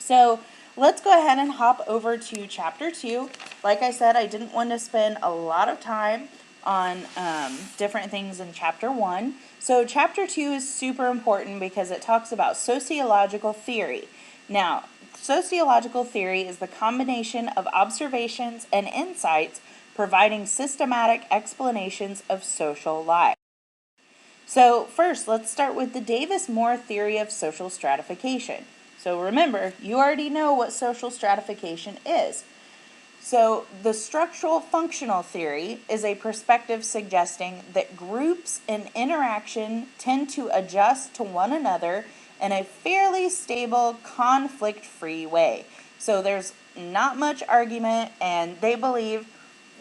So let's go ahead and hop over to chapter 2. Like I said, I didn't want to spend a lot of time on different things in chapter 1. So chapter 2 is super important because it talks about sociological theory. Now, sociological theory is the combination of observations and insights providing systematic explanations of social life. So first, let's start with the Davis-Moore theory of social stratification. So remember, you already know what social stratification is. So the structural functional theory is a perspective suggesting that groups in interaction tend to adjust to one another in a fairly stable, conflict-free way. So there's not much argument, and they believe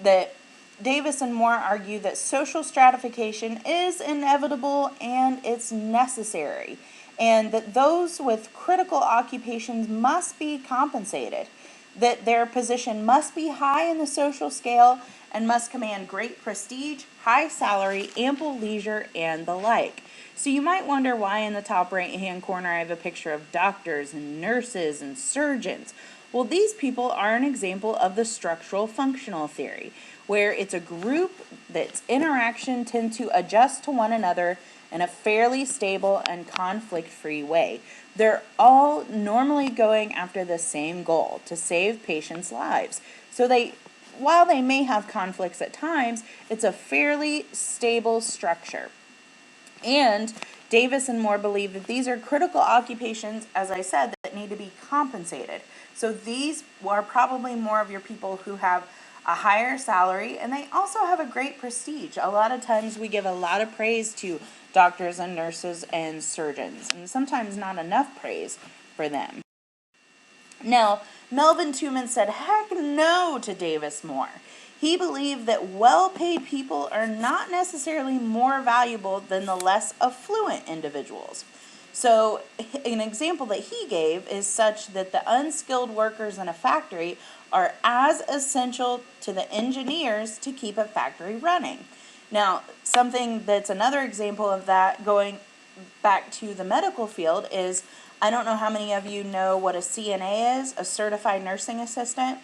that Davis and Moore argue that social stratification is inevitable and it's necessary, and that those with critical occupations must be compensated, that their position must be high in the social scale and must command great prestige, high salary, ample leisure, and the like. So you might wonder why in the top right-hand corner I have a picture of doctors and nurses and surgeons. Well, these people are an example of the structural functional theory, where it's a group that's interaction tend to adjust to one another in a fairly stable and conflict-free way. They're all normally going after the same goal, to save patients' lives. So while they may have conflicts at times, it's a fairly stable structure. And Davis and Moore believe that these are critical occupations, as I said, that need to be compensated. So these are probably more of your people who have a higher salary, and they also have a great prestige. A lot of times we give a lot of praise to doctors and nurses and surgeons, and sometimes not enough praise for them. Now, Melvin Tooman said heck no to Davis Moore. He believed that well-paid people are not necessarily more valuable than the less affluent individuals. So an example that he gave is such that the unskilled workers in a factory are as essential to the engineers to keep a factory running. Now, something that's another example of that, going back to the medical field, is I don't know how many of you know what a CNA is, a certified nursing assistant.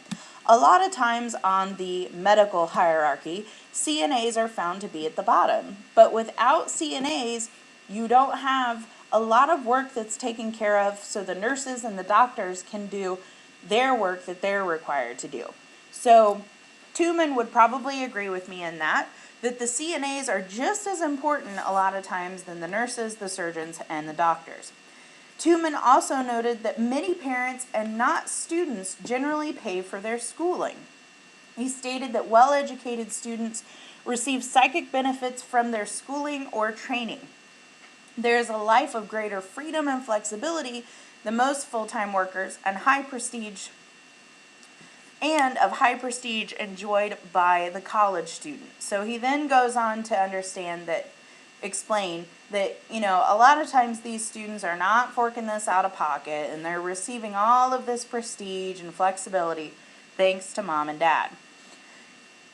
A lot of times on the medical hierarchy, CNAs are found to be at the bottom. But without CNAs, you don't have a lot of work that's taken care of so the nurses and the doctors can do their work that they're required to do. So Tooman would probably agree with me in that the CNAs are just as important a lot of times than the nurses, the surgeons, and the doctors. Tooman also noted that many parents and not students generally pay for their schooling. He stated that well-educated students receive psychic benefits from their schooling or training. There is a life of greater freedom and flexibility than most full-time workers and of high prestige enjoyed by the college student. So he then goes on to explain that, a lot of times these students are not forking this out of pocket and they're receiving all of this prestige and flexibility thanks to mom and dad.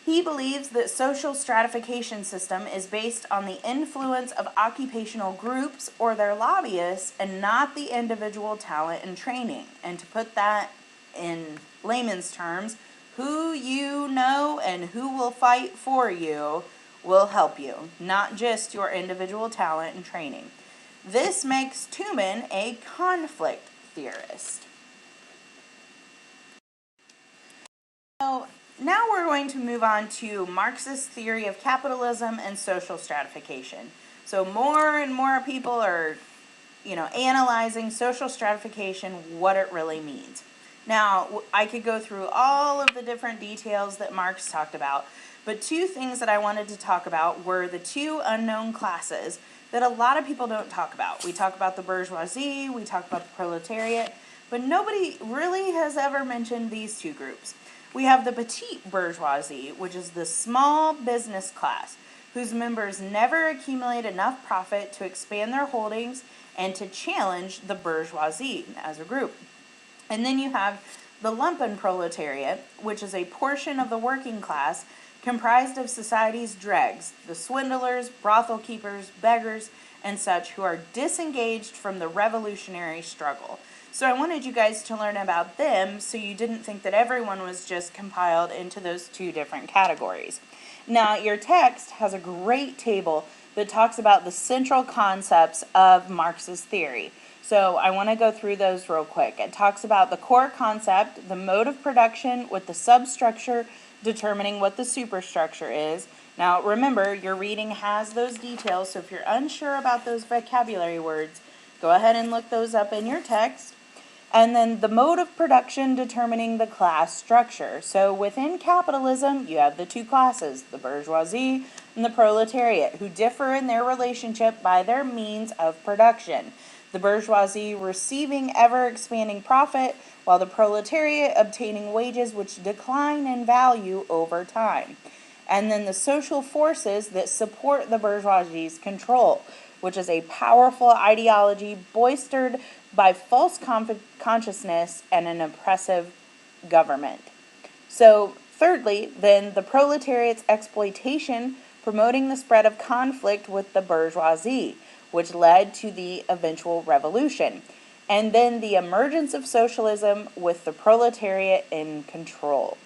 He believes that social stratification system is based on the influence of occupational groups or their lobbyists and not the individual talent and training. And to put that in layman's terms, who you know and who will fight for you will help you, not just your individual talent and training. This makes Tooman a conflict theorist. So now we're going to move on to Marxist theory of capitalism and social stratification. So more and more people are, analyzing social stratification, what it really means. Now, I could go through all of the different details that Marx talked about, but two things that I wanted to talk about were the two unknown classes that a lot of people don't talk about. We talk about the bourgeoisie, we talk about the proletariat, but nobody really has ever mentioned these two groups. We have the petite bourgeoisie, which is the small business class, whose members never accumulate enough profit to expand their holdings and to challenge the bourgeoisie as a group. And then you have the lumpen proletariat, which is a portion of the working class comprised of society's dregs, the swindlers, brothel keepers, beggars, and such, who are disengaged from the revolutionary struggle. So I wanted you guys to learn about them so you didn't think that everyone was just compiled into those two different categories. Now, your text has a great table that talks about the central concepts of Marx's theory. So I want to go through those real quick. It talks about the core concept, the mode of production with the substructure determining what the superstructure is. Now remember, your reading has those details, so if you're unsure about those vocabulary words, go ahead and look those up in your text. And then the mode of production determining the class structure. So within capitalism, you have the two classes, the bourgeoisie and the proletariat, who differ in their relationship by their means of production. The bourgeoisie receiving ever-expanding profit, while the proletariat obtaining wages which decline in value over time. And then the social forces that support the bourgeoisie's control, which is a powerful ideology bolstered by false consciousness and an oppressive government. So, thirdly, then the proletariat's exploitation promoting the spread of conflict with the bourgeoisie, which led to the eventual revolution. And then the emergence of socialism with the proletariat in control.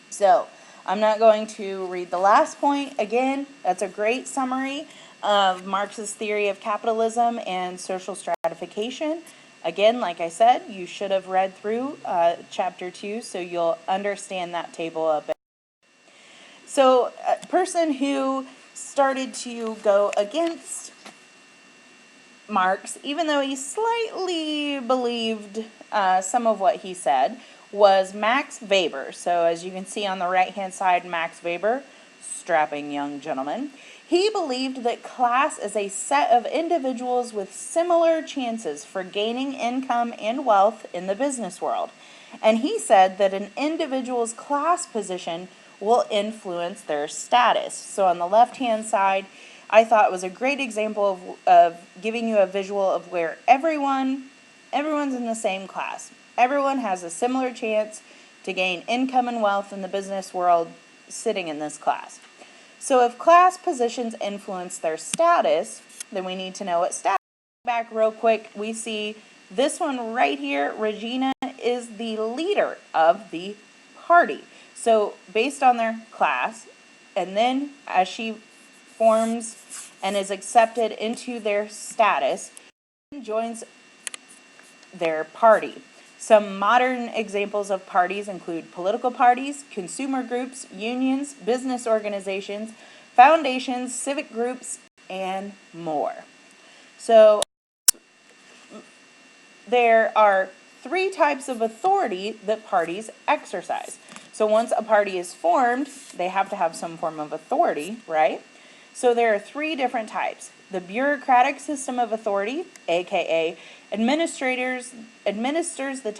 So, I'm not going to read the last point. Again, that's a great summary of Marx's theory of capitalism and social stratification. Again, like I said, you should have read through chapter 2, so you'll understand that table a bit. So, a person who started to go against Marx, even though he slightly believed some of what he said, was Max Weber. So as you can see on the right-hand side, Max Weber, strapping young gentleman. He believed that class is a set of individuals with similar chances for gaining income and wealth in the business world. And he said that an individual's class position will influence their status. So on the left-hand side, I thought it was a great example of giving you a visual of where everyone's in the same class. Everyone has a similar chance to gain income and wealth in the business world sitting in this class. So if class positions influence their status, then we need to know what status. Back real quick, we see this one right here. Regina is the leader of the party. So based on their class, and then as she forms and is accepted into their status, joins their party. Some modern examples of parties include political parties, consumer groups, unions, business organizations, foundations, civic groups, and more. So there are 3 types of authority that parties exercise. So once a party is formed, they have to have some form of authority, right? So there are 3 different types. The bureaucratic system of authority, aka administers the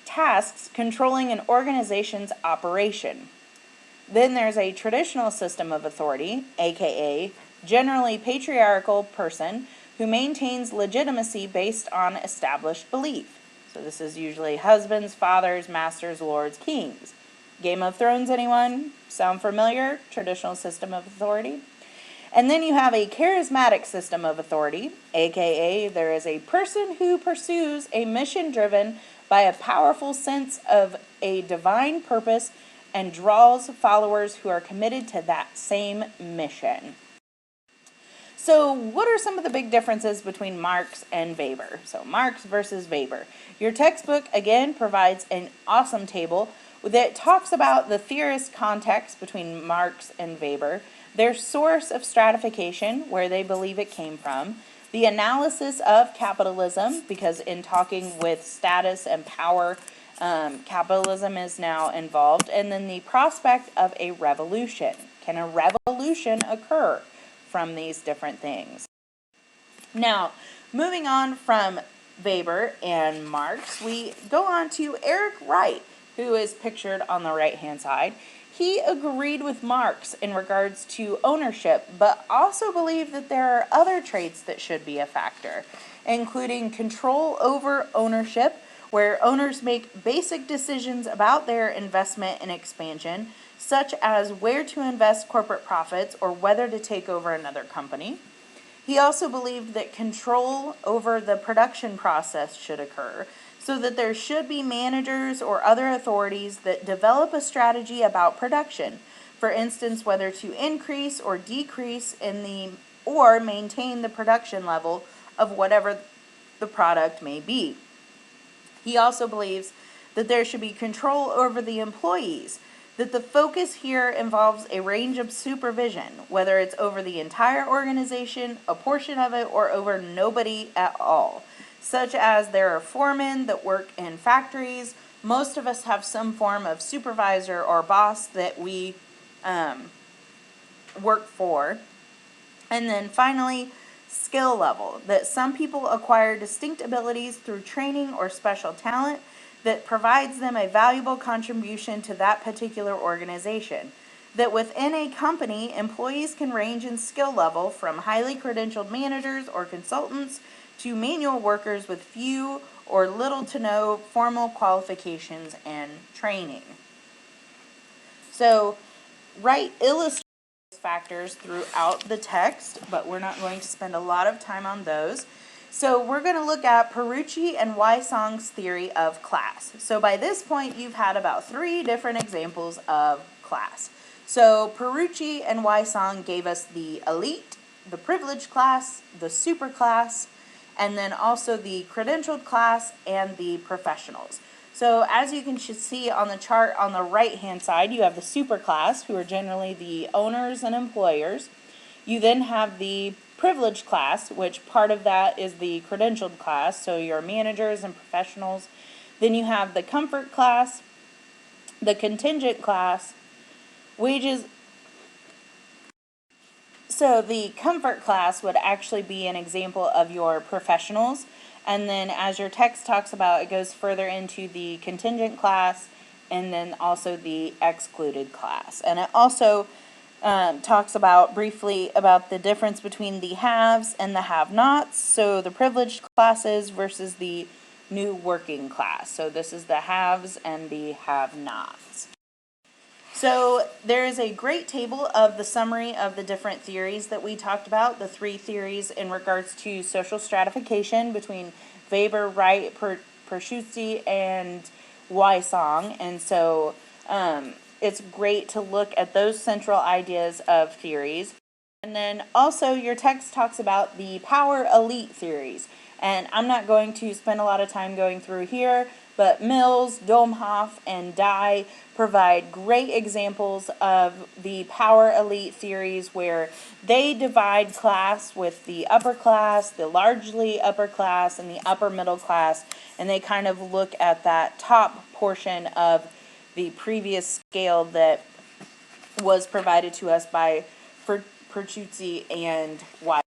tasks controlling an organization's operation. Then there's a traditional system of authority, aka generally patriarchal person who maintains legitimacy based on established belief. So this is usually husbands, fathers, masters, lords, kings. Game of Thrones, anyone? Sound familiar? Traditional system of authority. And then you have a charismatic system of authority, aka there is a person who pursues a mission driven by a powerful sense of a divine purpose and draws followers who are committed to that same mission. So what are some of the big differences between Marx and Weber? So Marx versus Weber. Your textbook, again, provides an awesome table that talks about the theorist context between Marx and Weber, their source of stratification, where they believe it came from, the analysis of capitalism, because in talking with status and power, capitalism is now involved, and then the prospect of a revolution. Can a revolution occur from these different things? Now, moving on from Weber and Marx, we go on to Eric Wright, who is pictured on the right-hand side. He agreed with Marx in regards to ownership, but also believed that there are other traits that should be a factor, including control over ownership, where owners make basic decisions about their investment and expansion, such as where to invest corporate profits or whether to take over another company. He also believed that control over the production process should occur, so that there should be managers or other authorities that develop a strategy about production. For instance, whether to increase or decrease or maintain the production level of whatever the product may be. He also believes that there should be control over the employees, that the focus here involves a range of supervision, whether it's over the entire organization, a portion of it, or over nobody at all. Such as there are foremen that work in factories. Most of us have some form of supervisor or boss that we work for. And then finally, skill level, that some people acquire distinct abilities through training or special talent that provides them a valuable contribution to that particular organization. That within a company, employees can range in skill level from highly credentialed managers or consultants to manual workers with few or little to no formal qualifications and training. So, Wright illustrates factors throughout the text, but we're not going to spend a lot of time on those. So we're going to look at Perucci and Wysong's theory of class. So by this point, you've had about 3 different examples of class. So Perucci and Wysong gave us the elite, the privileged class, the super class, and then also the credentialed class and the professionals. So as you can see on the chart on the right-hand side, you have the super class, who are generally the owners and employers. You then have the privileged class, which part of that is the credentialed class, so your managers and professionals. Then you have the comfort class, the contingent class, wages. So the comfort class would actually be an example of your professionals. And then as your text talks about, it goes further into the contingent class and then also the excluded class. And it also talks about briefly about the difference between the haves and the have-nots. So the privileged classes versus the new working class. So this is the haves and the have-nots. So there is a great table of the summary of the different theories that we talked about, the 3 theories in regards to social stratification between Weber, Wright, Perucci, and Wysong. And so it's great to look at those central ideas of theories. And then also your text talks about the power elite theories. And I'm not going to spend a lot of time going through here, but Mills, Domhoff, and Dye provide great examples of the power elite theories where they divide class with the upper class, the largely upper class, and the upper middle class, and they kind of look at that top portion of the previous scale that was provided to us by Perucci and Wysong.